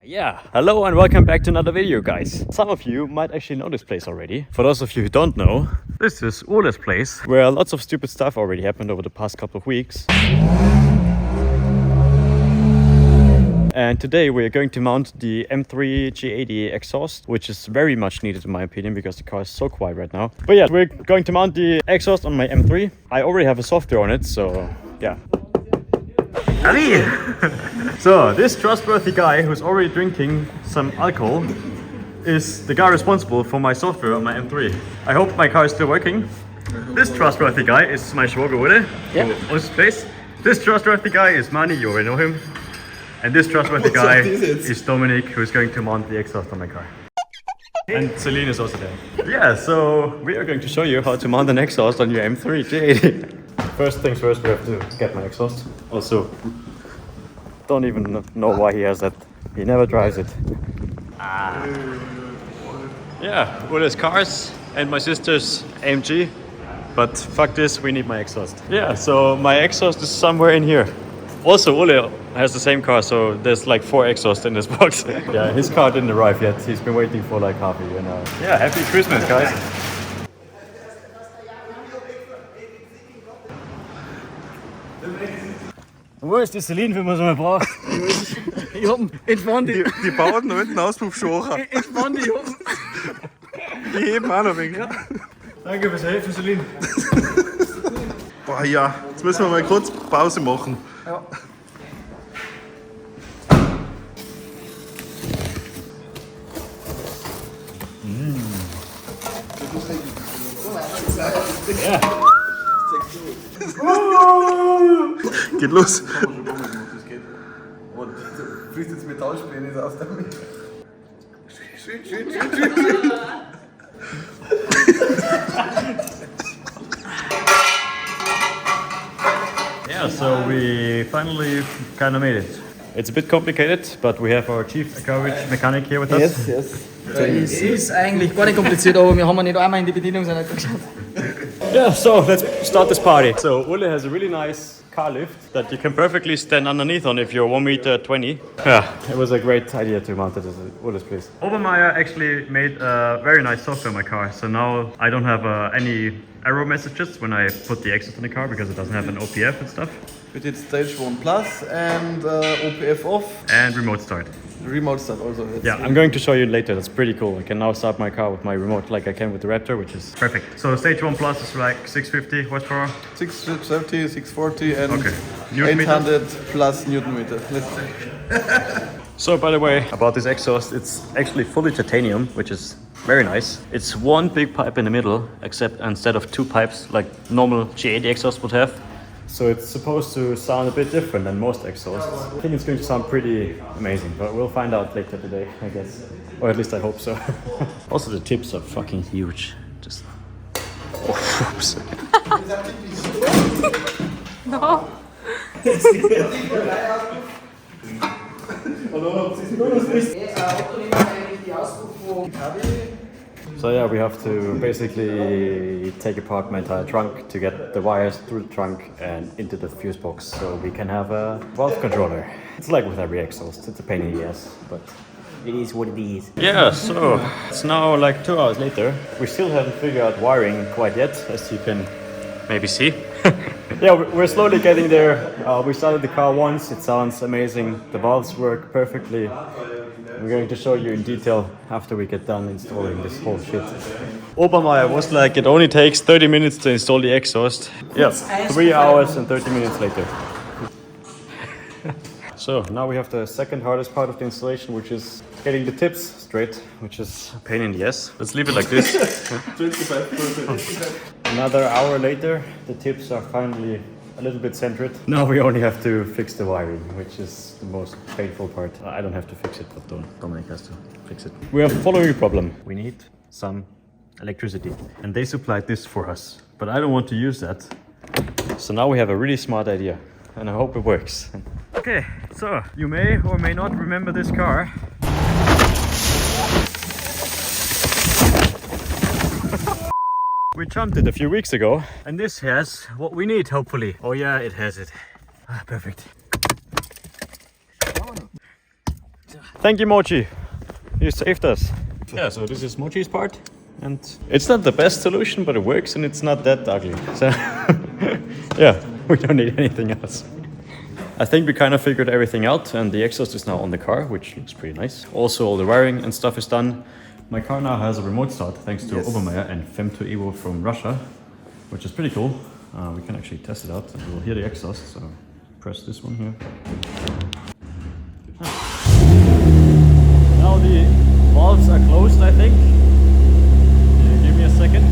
Yeah, hello and welcome back to another video, guys. Some of you might actually know this place already. For those of you who don't know, this is Ole's place, where lots of stupid stuff already happened over the past couple of weeks. And today we're going to mount the M3 G80 exhaust, which is very much needed in my opinion because the car is so quiet right now. But yeah, we're going to mount the exhaust on my M3. I already have a software on it, so yeah. Ali! So this trustworthy guy who's already drinking some alcohol is the guy responsible for my software on my M3. I hope my car is still working. This trustworthy guy is my schwager Ole, who owns this place. This trustworthy guy is Mani, you already know him. And this trustworthy guy is Dominic, who's going to mount the exhaust on my car. And Celine is also there. Yeah, so we are going to show you how to mount an exhaust on your M3 G80. First things first, we have to get my exhaust. Also, don't even know why he has that. He never drives it. Yeah, Ole's cars and my sister's AMG. But fuck this, we need my exhaust. Yeah, so my exhaust is somewhere in here. Also, Ole has the same car, so there's like 4 exhausts in this box. Yeah, his car didn't arrive yet. He's been waiting for like half a year now. Yeah, happy Christmas, guys. Wo ist die Celine, wenn man so mal braucht? Hier oben, entspann dich. Die bauen da unten Auspuff schon. Entspann dich oben. Die heben auch noch wegen. Ja. Danke fürs Helfen, Celine. Boah, ja, jetzt müssen wir mal kurz Pause machen. Ja. Ja. Geht los. Und du fühlst jetzt Metallspäne aus damit. Schön. Yeah, so we finally kind of made it. It's a bit complicated, but we have our chief garbage mechanic here with us. Yes. Es ist eigentlich gar nicht kompliziert, aber wir haben nicht einmal in die Bedienungsanleitung geschaut. Yeah, so let's start this party. So Ole has a really nice car lift that you can perfectly stand underneath on if you're 1.20 meters. Yeah, it was a great idea to mount it at Ole's place. Obermeier actually made a very nice software in my car, so now I don't have any error messages when I put the exhaust in the car because it doesn't have an OPF and stuff. We did stage 1 plus and OPF off. And remote start. Remote start also. Yeah, I'm going to show you later. That's pretty cool. I can now start my car with my remote like I can with the Raptor, which is perfect. So stage 1 plus is like 650 horsepower. 630, 640 and Okay. Newton 800 plus Newton meter. Let's say. So by the way, about this exhaust, it's actually fully titanium, which is very nice. It's one big pipe in the middle, except instead of 2 pipes like normal G80 exhaust would have. So it's supposed to sound a bit different than most exhausts. I think it's going to sound pretty amazing, but we'll find out later today, I guess. Or at least I hope so. Also the tips are fucking huge. Just... Oh, oops. No. So yeah, we have to basically take apart my entire trunk to get the wires through the trunk and into the fuse box so we can have a valve controller. It's like with every exhaust, it's a pain in the ass, but it is what it is. Yeah, so it's now like 2 hours later. We still haven't figured out wiring quite yet, as you can maybe see. Yeah, we're slowly getting there. We started the car once, it sounds amazing. The valves work perfectly. We're going to show you in detail after we get done installing this whole shit. Obermeier was like, it only takes 30 minutes to install the exhaust. Yeah, 3 hours and 30 minutes later. So now we have the second hardest part of the installation, which is getting the tips straight, which is a pain in the ass. Let's leave it like this. 25%. Another hour later, the tips are finally a little bit centered. Now we only have to fix the wiring, which is the most painful part. I don't have to fix it, but Dominic has to fix it. We have the following problem. We need some electricity, and they supplied this for us, but I don't want to use that. So now we have a really smart idea, and I hope it works. Okay, so you may or may not remember this car. We jumped it a few weeks ago, and this has what we need, hopefully. Oh yeah, it has it. Perfect. Thank you, Mochi. You saved us. Yeah, so this is Mochi's part. And it's not the best solution, but it works and it's not that ugly. So yeah, we don't need anything else. I think we kind of figured everything out, and the exhaust is now on the car, which looks pretty nice. Also, all the wiring and stuff is done. My car now has a remote start thanks to Obermeier and Femto Evo from Russia, which is pretty cool. We can actually test it out and we'll hear the exhaust. So press this one here. Now the valves are closed, I think. Give me a second.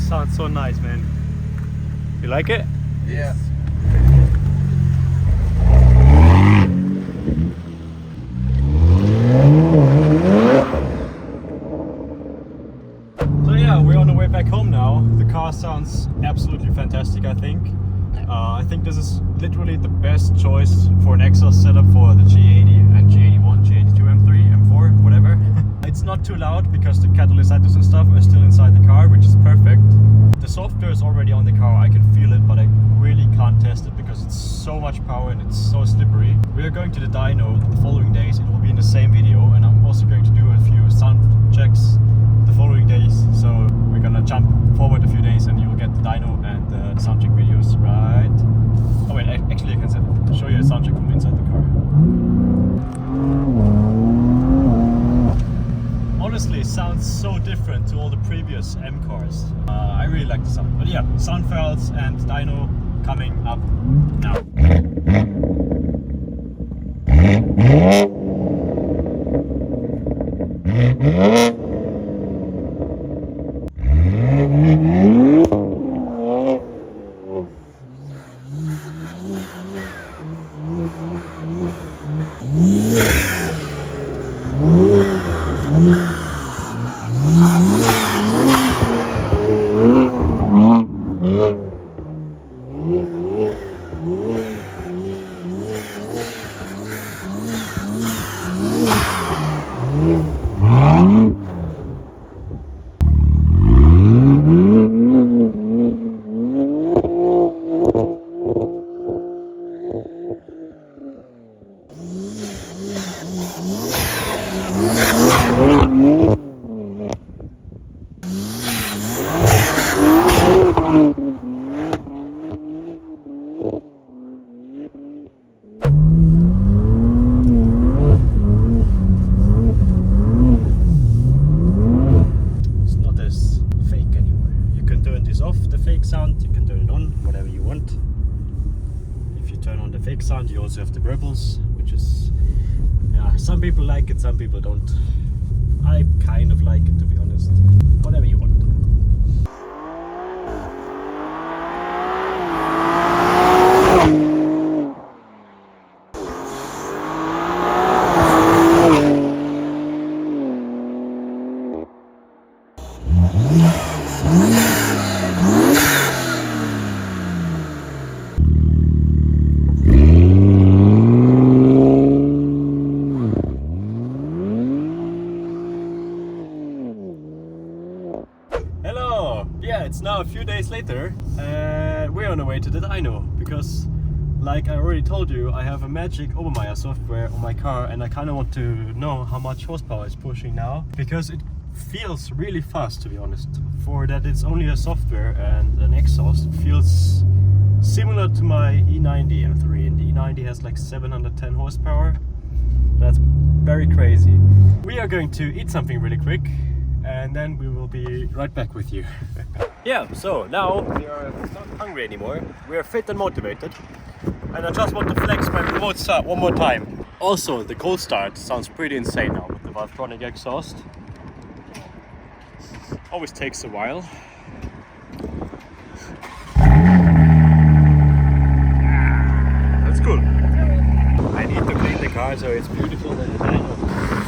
Sounds so nice, man. You like it? Yeah. So yeah, we're on the way back home now. The car sounds absolutely fantastic, I think. I think this is literally the best choice for an exhaust setup for the G80 and G81, G82, M3, M4, whatever. It's not too loud because the catalysts and stuff are still inside the car, which is perfect. The software is already on the car, I can feel it, but I really can't test it because it's so much power and it's so slippery. We are going to the dyno the following days. It will be in the same video, and I'm also going to do a few sound checks the following days. So we're gonna jump forward a few days and you'll get the dyno and the sound check videos, right? Oh wait, actually I can show you a sound check from inside the car. Honestly, it sounds so different to all the previous M cars. I really like the sound. But yeah, sound files and dyno coming up now. Sound, you can turn it on, whatever you want. If you turn on the fake sound, you also have the ripples, which is, yeah, some people like it, some people don't. I kind of like it, to be honest. Whatever you want. It's now a few days later and we're on the way to the dyno because, like I already told you, I have a magic Obermeier software on my car and I kind of want to know how much horsepower it's pushing now because it feels really fast, to be honest. For that it's only a software and an exhaust, it feels similar to my E90 M3, and the E90 has like 710 horsepower. That's very crazy. We are going to eat something really quick and then we will be right back with you. Yeah, so now we are not hungry anymore. We are fit and motivated. And I just want to flex my remote start one more time. Also, the cold start sounds pretty insane now with the Valvetronic exhaust. Always takes a while. That's cool. I need to clean the car so it's beautiful in the dyno.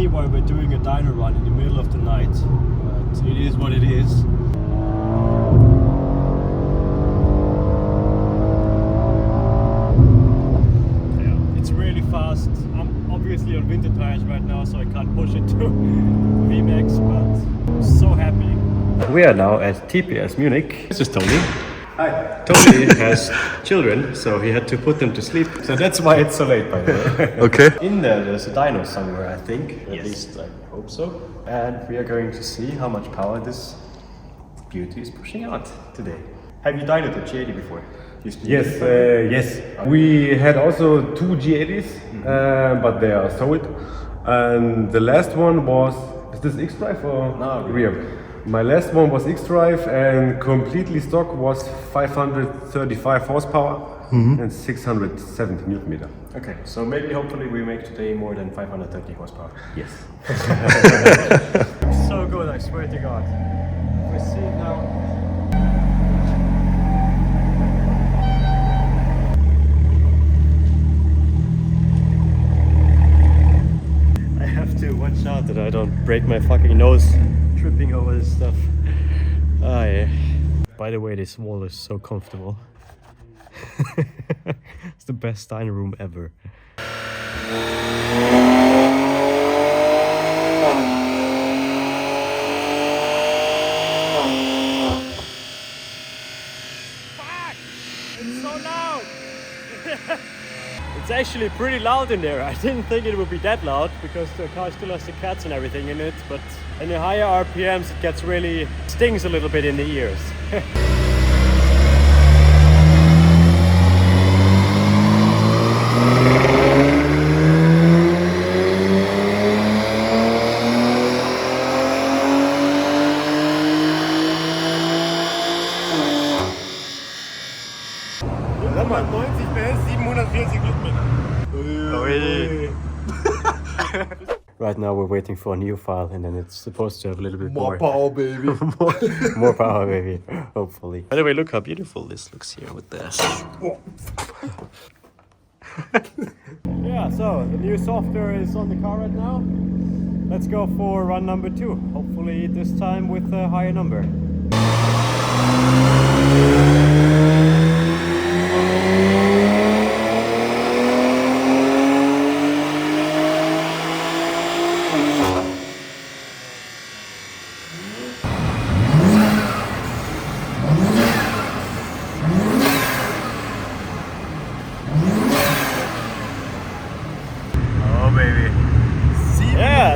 me why we're doing a dyno run in the middle of the night, but it is what it is. Yeah, it's really fast. I'm obviously on winter tires right now, so I can't push it to VMAX, but I'm so happy. We are now at TPS Munich. This is Tony. Hi. Tony has children, so he had to put them to sleep. So that's why it's so late, by the way. Okay. In there's a dyno somewhere, I think. At least I hope so. And we are going to see how much power this beauty is pushing out today. Have you dynoed the G80 before? Yes, yes. We had also two G80s, but they are sold. And the last one was, is this X-Drive or rear? My last one was X-Drive and completely stock was 535 horsepower and 670 Newton meter. Okay, so maybe hopefully we make today more than 530 horsepower. Yes. So good, I swear to God. We see it now. I have to watch out that I don't break my fucking nose tripping over this stuff. Ah, yeah. By the way, this wall is so comfortable. It's the best dining room ever. Fuck! It's so loud! It's actually pretty loud in there. I didn't think it would be that loud because the car still has the cats and everything in it, but in the higher RPMs it gets really stings a little bit in the ears. Right now we're waiting for a new file and then it's supposed to have a little bit more power, baby. more power, baby. Hopefully. By the way, look how beautiful this looks here with this. Yeah, so the new software is on the car right now. Let's go for run number 2. Hopefully this time with a higher number.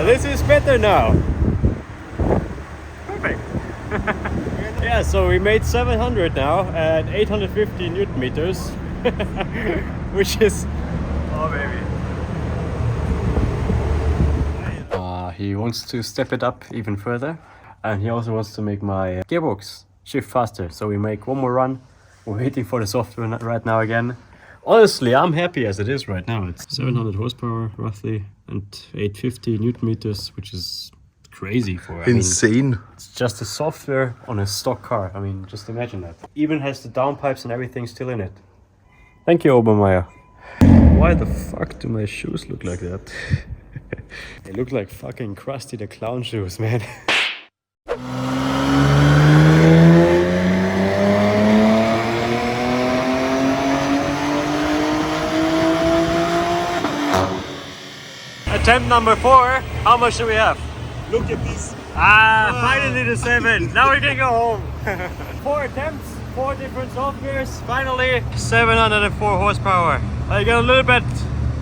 This is better now. Perfect. Yeah, so we made 700 now at 850 Newton meters, which is, oh baby. He wants to step it up even further, and he also wants to make my gearbox shift faster. So we make one more run. We're waiting for the software right now again. Honestly, I'm happy as it is right now. It's 700 horsepower roughly and 850 Newton meters, which is crazy for insane. It's just the software on a stock car. I mean, just imagine that. Even has the downpipes and everything still in it. Thank you, Obermeier. Why the fuck do my shoes look like that? They look like fucking Krusty the Clown shoes, man. Attempt number 4. How much do we have? Look at this. Finally the 7. Now we can go home. 4 attempts, 4 different softwares. Finally, 704 horsepower. I got a little bit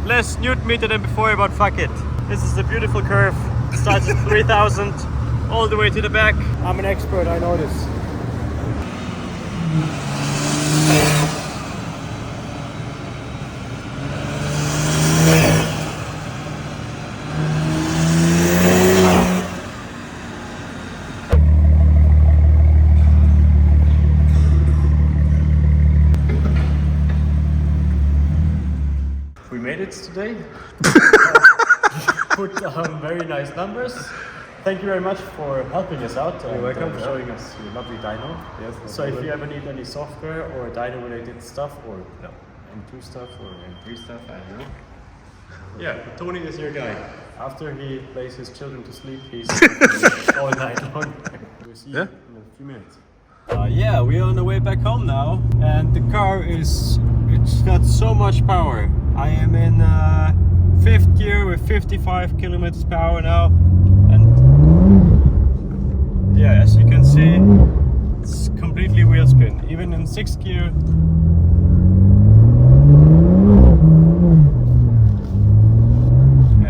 less Newton meter than before, but fuck it. This is the beautiful curve. It starts at 3000 all the way to the back. I'm an expert, I know this. We made it today. Put very nice numbers. Thank you very much for helping us out. You're welcome for showing us your lovely dyno. Yes. So if you ever need any software or dyno related stuff or M2 stuff or M3 stuff, I don't know. Yeah, Tony is your guy. After he lays his children to sleep, he's all night long. We'll see you in a few minutes. Yeah, we're on the way back home now, and the car it's got so much power. I am in 5th gear with 55 kilometers per hour now, and yeah, as you can see, it's completely wheel spin. Even in 6th gear.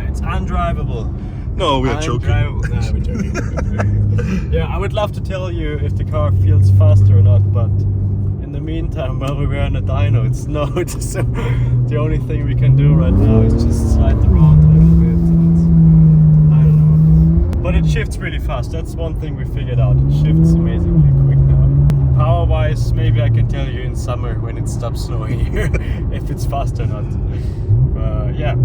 It's undrivable. No, we are joking. Nah, we're joking. Yeah, I would love to tell you if the car feels faster or not, but in the meantime, while we were on a dyno, it snowed, so the only thing we can do right now is just slide around a little bit, and I don't know. But it shifts really fast. That's one thing we figured out. It shifts amazingly quick now. Power-wise, maybe I can tell you in summer when it stops snowing here if it's fast or not. Yeah.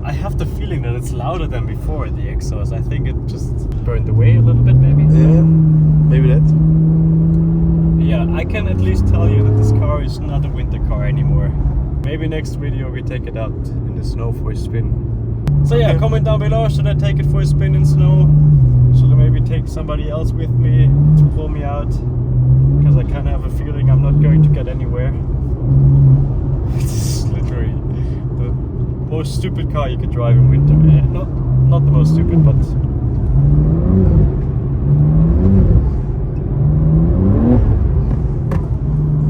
I have the feeling that it's louder than before, the exhaust. I think it just burned away a little bit, maybe. Yeah, maybe that. Yeah, I can at least tell you that this car is not a winter car anymore. Maybe next video we take it out in the snow for a spin. So yeah, comment down below, should I take it for a spin in snow? Should I maybe take somebody else with me to pull me out? Because I kind of have a feeling I'm not going to get anywhere. It's literally the most stupid car you could drive in winter. Not the most stupid, but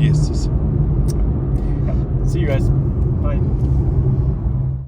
Yes. yeah. See you guys. Bye.